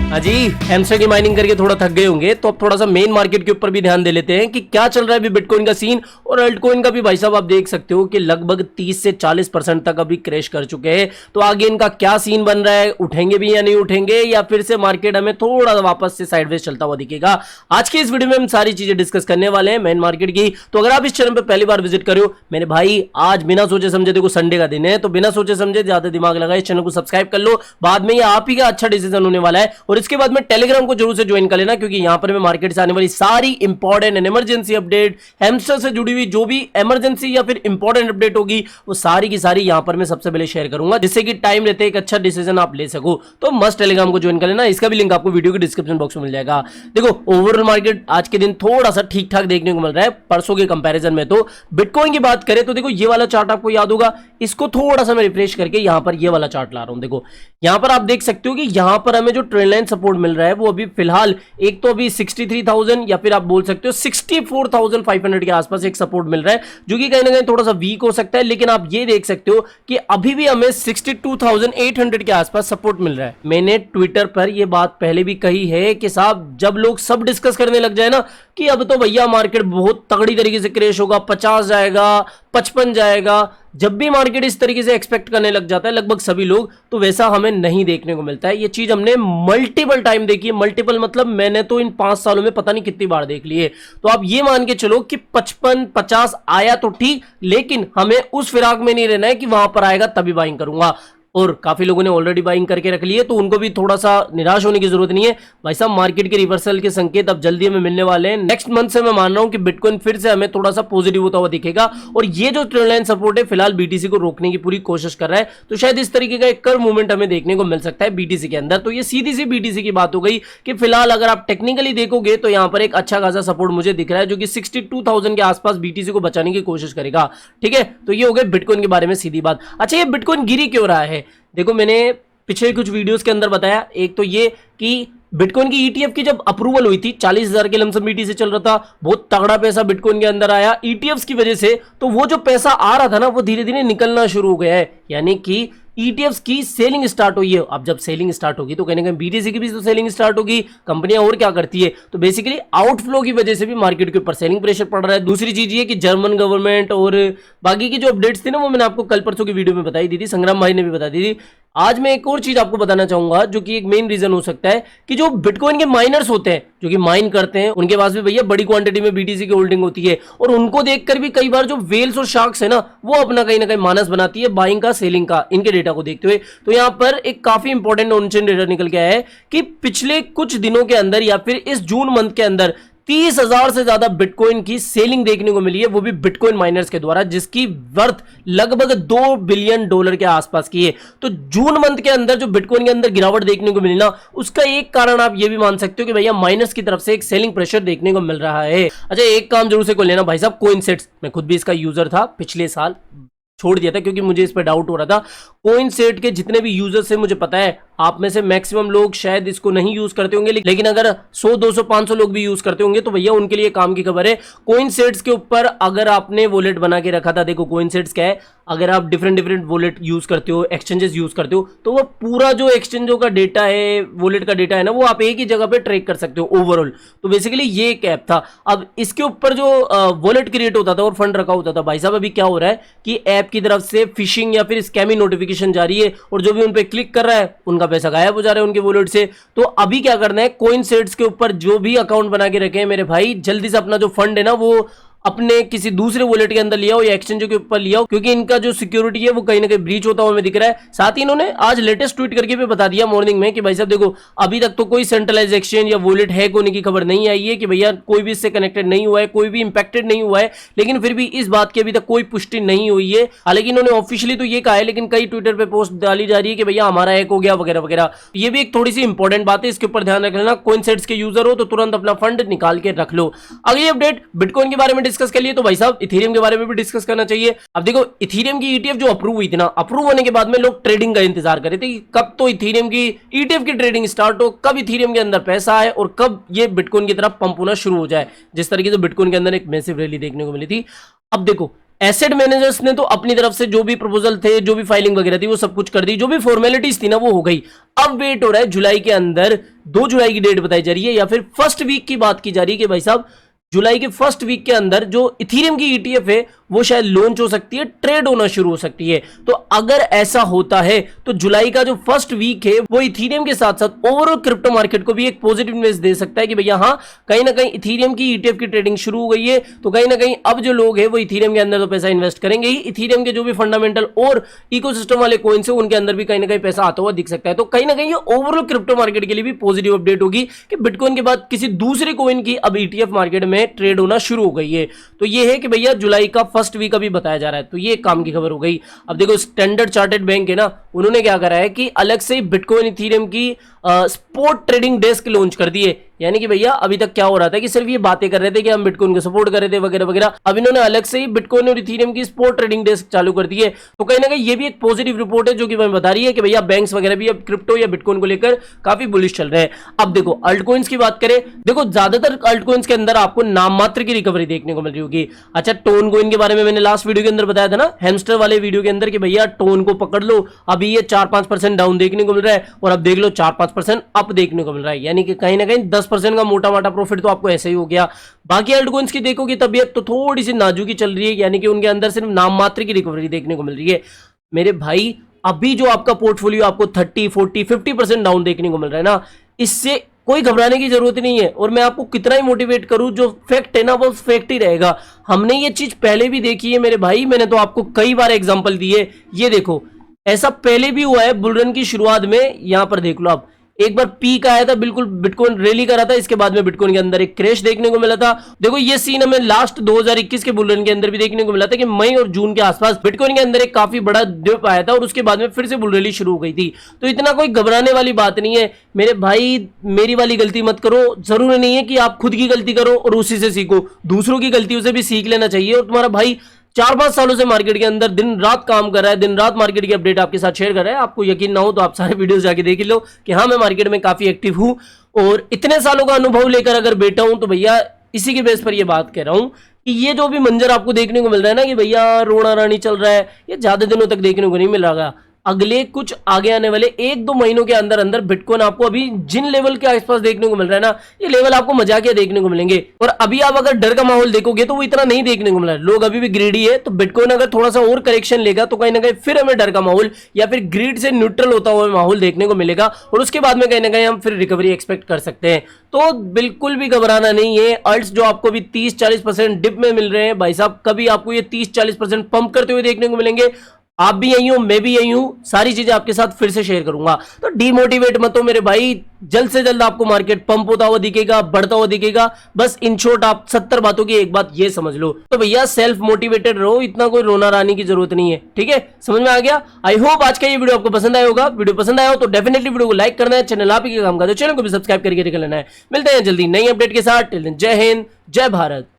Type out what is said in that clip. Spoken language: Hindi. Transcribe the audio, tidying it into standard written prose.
हाँ जी, हैमस्टर की माइनिंग करके थोड़ा थक गए होंगे, तो अब थोड़ा सा मेन मार्केट के ऊपर भी ध्यान दे लेते हैं कि क्या चल रहा है अभी बिटकॉइन का सीन। और अल्टकॉइन का भी भाई साहब आप देख सकते हो कि लगभग 30 से 40% तक अभी क्रैश कर चुके हैं। तो आगे इनका क्या सीन बन रहा है, उठेंगे भी या नहीं उठेंगे, या फिर से मार्केट हमें थोड़ा वापस से साइडवेज चलता हुआ दिखेगा। आज की इस वीडियो में हम सारी चीजें डिस्कस करने वाले हैं मेन मार्केट की। तो अगर आप इस चैनल पर पहली बार विजिट कर रहे हो मेरे भाई, आज बिना सोचे समझे, देखो संडे का दिन है तो बिना सोचे समझे ज्यादा दिमाग लगाए चैनल को सब्सक्राइब कर लो। बाद में ये आप ही का अच्छा डिसीजन होने वाला है। और इसके बाद में टेलीग्राम को जरूर से ज्वाइन कर लेना, क्योंकि यहां पर मैं मार्केट से आने वाली सारी important and emergency update, hamster से जुड़ी हुई जो भी इमरजेंसी या फिर इंपॉर्टेंट अपडेट होगी वो सारी की सारी यहां पर मैं सबसे पहले शेयर करूंगा, जिससे कि टाइम रहते एक अच्छा डिसीजन आप ले सको। तो मस्ट टेलीग्राम को ज्वाइन कर लेना, इसका भी लिंक आपको वीडियो के डिस्क्रिप्शन बॉक्स में मिल जाएगा। देखो ओवरऑल मार्केट आज के दिन थोड़ा सा ठीक ठाक देखने को मिल रहा है परसों के कंपैरिजन में। तो बिटकॉइन की बात करें तो देखो ये वाला चार्ट आपको याद होगा, इसको थोड़ा सा मैं रिफ्रेश करके यहां पर ये वाला चार्ट ला रहा हूं। देखो यहां पर आप देख सकते हो कि यहां पर हमें जो ट्रेंड लाइन सपोर्ट मिल रहा है वो अभी फिलहाल एक तो अभी 63,000 या फिर आप बोल सकते हो 64,500 के आसपास एक सपोर्ट मिल रहा है, जो कि कहीं ना कहीं थोड़ा सा वीक हो सकता है। लेकिन आप ये देख सकते हो कि अभी भी हमें 62,800 के आसपास सपोर्ट मिल रहा है। मैंने ट्विटर पर यह बात पहले भी कही है कि साहब जब लोग सब डिस्कस करने लग जाए ना कि अब तो भैया मार्केट बहुत तगड़ी तरीके से क्रैश होगा, 50 जाएगा, 55 जाएगा, जब भी मार्केट इस तरीके से एक्सपेक्ट करने लग जाता है लगभग सभी लोग, तो वैसा हमें नहीं देखने को मिलता है। ये चीज हमने मल्टीपल टाइम देखी है। मल्टीपल मतलब मैंने तो इन 5 सालों में पता नहीं कितनी बार देख ली है। तो आप ये मान के चलो कि 55-50 आया तो ठीक, लेकिन हमें उस फिराक में नहीं रहना है कि वहां पर आएगा तभी बाइंग करूंगा। और काफी लोगों ने ऑलरेडी बाइंग करके रख ली है, तो उनको भी थोड़ा सा निराश होने की जरूरत नहीं है भाई साहब। मार्केट के रिवर्सल के संकेत अब जल्दी हमें मिलने वाले हैं। नेक्स्ट मंथ से मैं मान रहा हूं कि बिटकॉइन फिर से हमें थोड़ा सा पॉजिटिव होता हुआ दिखेगा। और ये जो ट्रेंड लाइन सपोर्ट है फिलहाल बीटीसी को रोकने की पूरी कोशिश कर रहा है, तो शायद इस तरीके का एक कर्व मूवमेंट हमें देखने को मिल सकता है बीटीसी के अंदर। तो ये सीधी सी बीटीसी की बात हो गई कि फिलहाल अगर आप टेक्निकली देखोगे तो यहां पर एक अच्छा खासा सपोर्ट मुझे दिख रहा है, जो कि 62,000 के आसपास बीटीसी को बचाने की कोशिश करेगा। ठीक है, तो ये हो गया बिटकॉइन के बारे में सीधी बात। अच्छा, ये बिटकॉइन गिरी क्यों रहा है? देखो मैंने पिछले कुछ वीडियोस के अंदर बताया, एक तो ये कि बिटकॉइन की ईटीएफ की जब अप्रूवल हुई थी 40,000 के लमसम बीटी से चल रहा था, बहुत तगड़ा पैसा बिटकॉइन के अंदर आया ईटीएफ्स की वजह से। तो वो जो पैसा आ रहा था ना वो धीरे धीरे निकलना शुरू हो गया है, यानी कि ईटीएफ्स की सेलिंग स्टार्ट हुई है। अब जब सेलिंग स्टार्ट होगी तो कहीं ना कहीं बीटीसी की भी तो सेलिंग स्टार्ट होगी। कंपनियां और क्या करती है, तो बेसिकली आउटफ्लो की वजह से भी मार्केट के ऊपर सेलिंग प्रेशर पड़ रहा है। दूसरी चीज ये कि जर्मन गवर्नमेंट और बाकी की जो अपडेट्स थी ना वो मैंने आपको कल परसों की वीडियो में बताई दी थी, संग्राम भाई ने भी बता दी थी। आज मैं एक और चीज आपको बताना चाहूंगा जो कि एक मेन रीजन हो सकता है कि जो बिटकॉइन के माइनर्स होते हैं जो कि माइन करते हैं, उनके पास भी भैया बड़ी क्वांटिटी में बीटीसी की होल्डिंग होती है। और उनको देखकर भी कई बार जो वेल्स और शार्क्स है ना वो अपना कहीं ना कहीं मानस बनाती है बाइंग का, सेलिंग का, इनके डेटा को देखते हुए। तो यहां पर एक काफी इंपॉर्टेंट ऑन चेन डेटा निकल के आया है कि पिछले कुछ दिनों के अंदर या फिर इस जून मंथ के अंदर 30,000 से ज्यादा बिटकॉइन की सेलिंग देखने को मिली है, वो भी बिटकॉइन माइनर्स के द्वारा, जिसकी वर्थ लगभग $2 बिलियन के आसपास की है। तो जून मंथ के अंदर जो बिटकॉइन के अंदर गिरावट देखने को मिली ना, उसका एक कारण आप ये भी मान सकते हो कि भैया माइनर्स की तरफ से एक सेलिंग प्रेशर देखने को मिल रहा है। अच्छा, एक काम जरूर से कर लेना भाई साहब, कोइनसेट्स, मैं खुद भी इसका यूजर था, पिछले साल छोड़ दिया था क्योंकि मुझे इस पर डाउट हो रहा था। कोइनसेट के जितने भी यूजर्स है मुझे पता है आप में से मैक्सिमम लोग शायद इसको नहीं यूज करते होंगे, लेकिन अगर 100, 200, 500 लोग भी यूज करते होंगे तो भैया उनके लिए काम की खबर है। कोइनसेट्स के ऊपर अगर आपने वॉलेट बना के रखा था, देखो कोइनसेट्स क्या है, अगर आप डिफरेंट वॉलेट यूज करते हो, एक्सचेंजेस यूज करते हो, तो वो पूरा जो एक्सचेंजों का डेटा है, वॉलेट का डेटा है ना, वो आप एक ही जगह पे ट्रैक कर सकते हो ओवरऑल। तो बेसिकली ये एक ऐप था। अब इसके ऊपर जो वॉलेट क्रिएट होता था और फंड रखा होता था, भाई साहब अभी क्या हो रहा है कि ऐप की तरफ से फिशिंग या फिर स्कैमिंग नोटिफिकेशन जा रही है, और जो भी उन पे क्लिक कर रहा है उनका पैसा गायब हो जा रहा है उनके वॉलेट से। तो अभी क्या करना है, कोइनसेट्स के ऊपर जो भी अकाउंट बना के रखे हैं मेरे भाई, जल्दी से अपना जो फंड है ना वो अपने किसी दूसरे वॉलेट के अंदर लिया हो या एक्सचेंजों के ऊपर लिया हो, क्योंकि इनका जो सिक्योरिटी है वो कहीं ना कहीं ब्रीच होता हुआ हमें दिख रहा है। साथ ही इन्होंने आज लेटेस्ट ट्वीट करके भी बता दिया मॉर्निंग में कि भाई साहब देखो अभी तक तो कोई सेंट्रलाइज एक्सचेंज या वॉलेट हैक होने की खबर नहीं आई है, कि भैया कोई भी इससे कनेक्टेड नहीं हुआ है, कोई भी इंपैक्टेड नहीं हुआ है, लेकिन फिर भी इस बात की अभी तक कोई पुष्टि नहीं हुई है। हालांकि इन्होंने ऑफिशियली तो ये कहा है, लेकिन कई ट्विटर पे पोस्ट डाली जा रही है कि भैया हमारा हैक हो गया वगैरह वगैरह। ये भी एक थोड़ी सी इंपॉर्टेंट बात है, इसके ऊपर ध्यान रख लेना। कोइनसेट्स के यूजर हो तो तुरंत अपना फंड निकाल के रख लो। अगली अपडेट बिटकॉइन के बारे में डिस्कस कर लिए, तो भाई साहब इथेरियम के बारे में भी डिस्कस करना चाहिए। अब देखो इथेरियम की ईटीएफ जो अप्रूव हुई थी ना, अप्रूव होने के बाद में लोग ट्रेडिंग का इंतजार कर रहे थे कि कब तो इथेरियम की ईटीएफ की ट्रेडिंग स्टार्ट हो, कब इथेरियम के अंदर पैसा आए और कब ये बिटकॉइन की तरफ पंप होना शुरू हो जाए, जिस तरीके से बिटकॉइन के अंदर एक मैसिव रैली देखने को मिली थी। अब देखो एसेट मैनेजर्स ने तो अपनी तरफ से जो भी प्रपोजल थे, जो भी फाइलिंग वगैरह थी वो सब कुछ कर दी, जो भी फॉर्मेलिटीज थी ना वो हो गई। अब वेट हो रहा है जुलाई के अंदर, 2 जुलाई की डेट बताई जा रही है या फिर फर्स्ट वीक की बात की जा रही है कि भाई साहब जुलाई के फर्स्ट वीक के अंदर जो इथीरियम की ईटीएफ है वो शायद लॉन्च हो सकती है, ट्रेड होना शुरू हो सकती है। तो अगर ऐसा होता है तो जुलाई का जो फर्स्ट वीक है वो इथीरियम के साथ साथ ओवरऑल क्रिप्टो मार्केट को भी एक पॉजिटिव न्यूज़ दे सकता है कि भैया हाँ, कहीं ना कहीं इथीरियम की ईटीएफ की ट्रेडिंग शुरू हो गई है। तो कहीं ना कहीं अब जो लोग हैं वो इथीरियम के अंदर तो पैसा इन्वेस्ट करेंगे ही, इथीरियम के जो भी फंडामेंटल और इकोसिस्टम वाले कॉइन्स है उनके अंदर भी कहीं ना कहीं पैसा आता हुआ दिख सकता है। तो कहीं ना कहीं ये ओवरऑल क्रिप्टो मार्केट के लिए भी पॉजिटिव अपडेट होगी कि बिटकॉइन के बाद किसी दूसरे कॉइन की अब ईटीएफ मार्केट में ट्रेड होना शुरू हो गई है। तो ये है कि भैया जुलाई का फर्स्ट वीक अभी बताया जा रहा है, तो ये काम की खबर हो गई। अब देखो स्टैंडर्ड चार्टर्ड बैंक है ना, उन्होंने क्या करा है कि अलग से बिटकॉइन इथीरियम की स्पॉट ट्रेडिंग डेस्क लॉन्च कर दिए। यानी कि भैया अभी तक क्या हो रहा था कि सिर्फ ये बातें कर रहे थे कि हम बिटकॉइन को सपोर्ट कर रहे थे वगैरह वगैरह, अब इन्होंने अलग से ही बिटकॉइन और इथीरियम की स्पॉट ट्रेडिंग डेस्क चालू कर दी है। तो कहीं ना कहीं ये भी एक पॉजिटिव रिपोर्ट है जो कि मैं बता रही है कि भैया बैंक्स वगैरह भी अब क्रिप्टो या बिटकॉइन को लेकर काफी बुलिश चल रहे हैं। अब देखो अल्ट कॉइन्स की बात करें, देखो ज्यादातर अल्ट कॉइन्स के अंदर आपको नाम मात्र की रिकवरी देखने को मिल रही होगी। अच्छा, टोन कॉइन के बारे में मैंने लास्ट वीडियो के अंदर बताया था ना, हैमस्टर वाले वीडियो के अंदर कि भैया टोन को पकड़ लो, अभी ये 4-5% डाउन देखने को मिल रहा है और अब देख लो 4-5% अप देखने को मिल रहा है। यानी कि कहीं ना कहीं 10% का मोटा मोटा प्रॉफिट तो आपको ऐसे ही हो गया। बाकी अल्ट कॉइन्स की देखोगे तबीयत तो थोड़ी सी नाजुकी चल रही है, यानी कि उनके अंदर सिर्फ नाम मात्र की रिकवरी देखने को मिल रही है। मेरे भाई अभी जो आपका पोर्टफोलियो आपको 30, 40, 50% डाउन देखने को मिल रहा है ना, इससे कोई घबराने की जरूरत नहीं है। और मैं आपको कितना ही मोटिवेट करूं, जो फैक्ट है ना वो फैक्ट ही रहेगा। हमने ये चीज पहले भी देखी है मेरे भाई, मैंने तो आपको कई बार एग्जांपल दिए। ये देखो ऐसा पहले भी हुआ है बुलरन की शुरुआत में, यहां पर देख लो आप, एक बार पीक आया था, बिल्कुल बिटकॉइन रैली करा था, इसके बाद में बिटकॉइन के अंदर एक क्रैश देखने को मिला था। देखो ये सीन हमें लास्ट 2021 के बुल रन के अंदर भी देखने को मिला था कि मई और जून के आसपास बिटकॉइन के अंदर एक काफी बड़ा डिप आया था और उसके बाद में फिर से बुल रैली शुरू हो गई थी। तो इतना कोई घबराने वाली बात नहीं है मेरे भाई, मेरी वाली गलती मत करो। जरूरी नहीं है कि आप खुद की गलती करो और उसी से सीखो, दूसरों की गलतियों से भी सीख लेना चाहिए। और तुम्हारा भाई 4-5 सालों से मार्केट के अंदर दिन रात काम कर रहा है, दिन रात मार्केट की अपडेट आपके साथ शेयर कर रहा है। आपको यकीन ना हो तो आप सारे वीडियोस जाके देख लो कि हाँ मैं मार्केट में काफी एक्टिव हूं और इतने सालों का अनुभव लेकर अगर बैठा हूं तो भैया इसी के बेस पर ये बात कह रहा हूं कि ये जो भी मंजर आपको देखने को मिल रहा है ना कि भैया रोना रानी चल रहा है, ये ज्यादा दिनों तक देखने को नहीं मिल रहा। अगले कुछ आगे आने वाले 1-2 महीनों के अंदर अंदर बिटकॉइन आपको अभी जिन लेवल के आसपास देखने को मिल रहा है ना, ये लेवल आपको मजाकिया देखने को मिलेंगे। और अभी आप अगर डर का माहौल देखोगे तो वो इतना नहीं देखने को मिल रहा है, लोग अभी भी ग्रीडी है। तो बिटकॉइन अगर थोड़ा सा और करेक्शन लेगा तो कहीं ना कहीं फिर हमें डर का माहौल या फिर ग्रीड से न्यूट्रल होता हुआ माहौल देखने को मिलेगा और उसके बाद में कहीं ना कहीं हम फिर रिकवरी एक्सपेक्ट कर सकते हैं। तो बिल्कुल भी घबराना नहीं है। अल्ट्स जो आपको भी 30-40% डिप में मिल रहे हैं भाई साहब, कभी आपको ये 30-40% पंप करते हुए देखने को मिलेंगे। आप भी यही हो, मैं भी यही हूं, सारी चीजें आपके साथ फिर से शेयर करूंगा। तो डीमोटिवेट मत हो मेरे भाई, जल्द से जल्द आपको मार्केट पंप होता हुआ दिखेगा, बढ़ता हुआ दिखेगा। बस इन शॉर्ट आप 70 बातों की एक बात ये समझ लो। तो भैया सेल्फ मोटिवेटेड रहो, इतना कोई रोना रानी की जरूरत नहीं है, ठीक है? समझ में आ गया? आई होप आज का ये वीडियो आपको पसंद आया होगा। वीडियो पसंद आया हो तो डेफिनेटली वीडियो को लाइक करना है, चैनल आप ही का काम का तो चैनल को भी सब्सक्राइब करके रख लेना है। मिलते हैं जल्दी नई अपडेट के साथ। टिल देन जय हिंद, जय भारत।